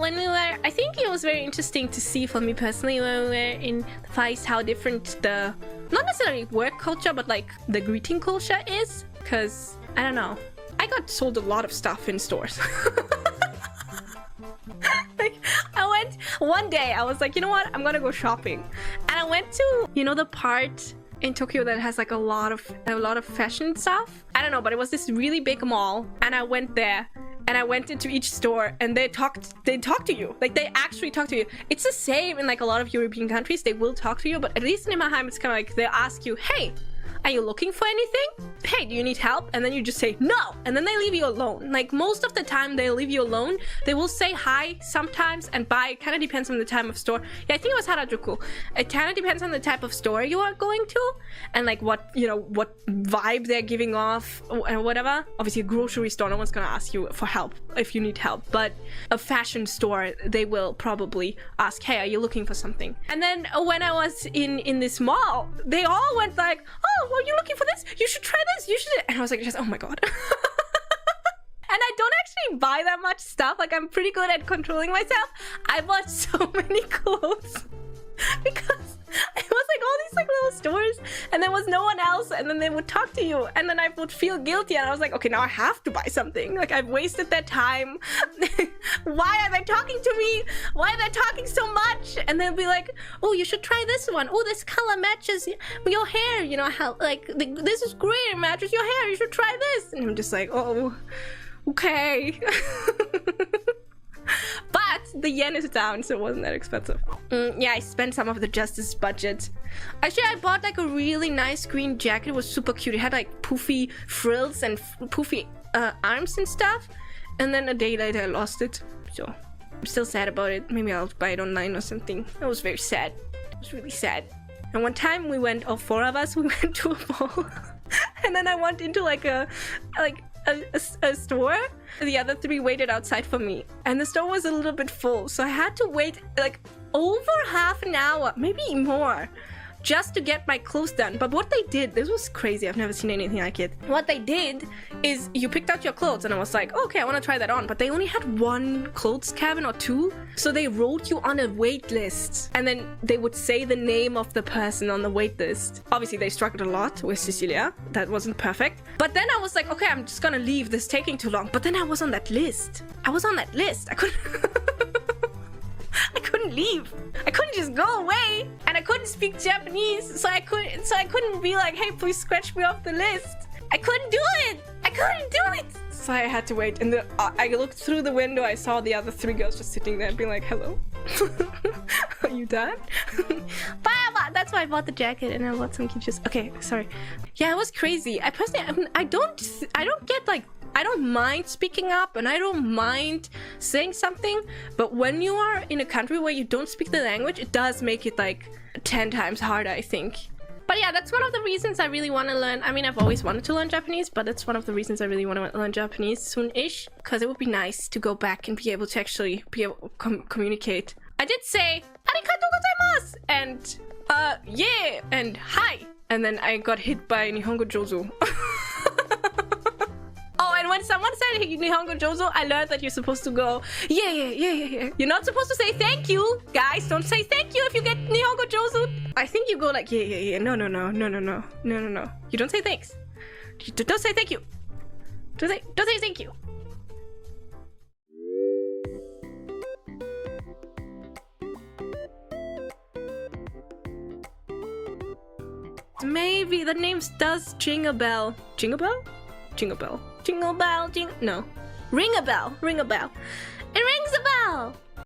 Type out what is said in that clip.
when we were, I think it was very interesting to see for me personally when we were in the Far East how different the, not necessarily work culture, but like the greeting culture is. Because, I don't know, I got sold a lot of stuff in stores. Like, I went, one day I was like, you know what, I'm gonna go shopping. And I went to, you know, the part in Tokyo that has like a lot of fashion stuff. I don't know, but it was this really big mall, and I went there and I went into each store and they talk to you. Like, they actually talk to you. It's the same in like a lot of European countries. They will talk to you, but at least in Immerheim it's kind of like they ask you, hey, are you looking for anything? Hey, do you need help? And then you just say no, and then they leave you alone. Like, most of the time they leave you alone. They will say hi sometimes and bye. It kind of depends on the time of store. Yeah, I think it was Harajuku. It kind of depends on the type of store you are going to and like what, you know, what vibe they're giving off and whatever. Obviously a grocery store, no one's gonna ask you for help if you need help, but a fashion store, they will probably ask, hey, are you looking for something? And then when I was in this mall, they all went like, oh, well, you looking for this? You should try this. You should. And I was like, just, oh my god. And I don't actually buy that much stuff. Like, I'm pretty good at controlling myself. I bought so many clothes because it was like all these like little stores and there was no one else, and then they would talk to you and then I would feel guilty, and I was like, okay, now I have to buy something. Like, I've wasted their time. Why are they talking to me? Why are they talking so much? And they'll be like, oh, you should try this one. Oh, this color matches your hair, you know, how like this is great, it matches your hair, you should try this. And I'm just like, oh, okay. But the yen is down, so it wasn't that expensive. Yeah, I spent some of the Justice budget. Actually, I bought like a really nice green jacket. It was super cute. It had like poofy frills and poofy arms and stuff. And then a day later I lost it. So I'm still sad about it. Maybe I'll buy it online or something. It was very sad. It was really sad. And one time we went, all four of us, we went to a mall. And then I went into like a store. The other three waited outside for me, and the store was a little bit full, so I had to wait like over half an hour, maybe more, just to get my clothes done. But what they did, this was crazy, I've never seen anything like it. What they did is you picked out your clothes, and I was like, okay, I want to try that on, but they only had one clothes cabin or two, so they wrote you on a wait list, and then they would say the name of the person on the wait list. Obviously they struggled a lot with Cecilia, that wasn't perfect, but then I was like, okay, I'm just gonna leave, this is taking too long. But then I was on that list. I couldn't I couldn't leave. I couldn't just go away, and I couldn't speak Japanese, so I couldn't be like, hey, please scratch me off the list. I couldn't do it. I couldn't do it. So I had to wait, and I looked through the window. I saw the other three girls just sitting there, being like, hello. Are you done? But that's why I bought the jacket, and I bought some keychains. Okay, sorry. Yeah, it was crazy. I personally, I don't get like, I don't mind speaking up and I don't mind saying something, but when you are in a country where you don't speak the language, it does make it like 10 times harder, I think. But yeah, that's one of the reasons I really want to learn. I mean, I've always wanted to learn Japanese, but that's one of the reasons I really want to learn Japanese soon-ish, because it would be nice to go back and be able to actually communicate. I did say arigatou gozaimasu and yeah and hi, and then I got hit by Nihongo Jozo. Oh, and when someone said Nihongo Jozo, I learned that you're supposed to go, yeah. You're not supposed to say thank you. Guys, don't say thank you if you get Nihongo Jozo. I think you go like, yeah. No. You don't say thanks. Don't say thank you. Don't say thank you. Maybe the name does ring a bell. Jingle bell? Jingle bell. Jingle bell, jingle... No. Ring a bell. Ring a bell. It rings a bell!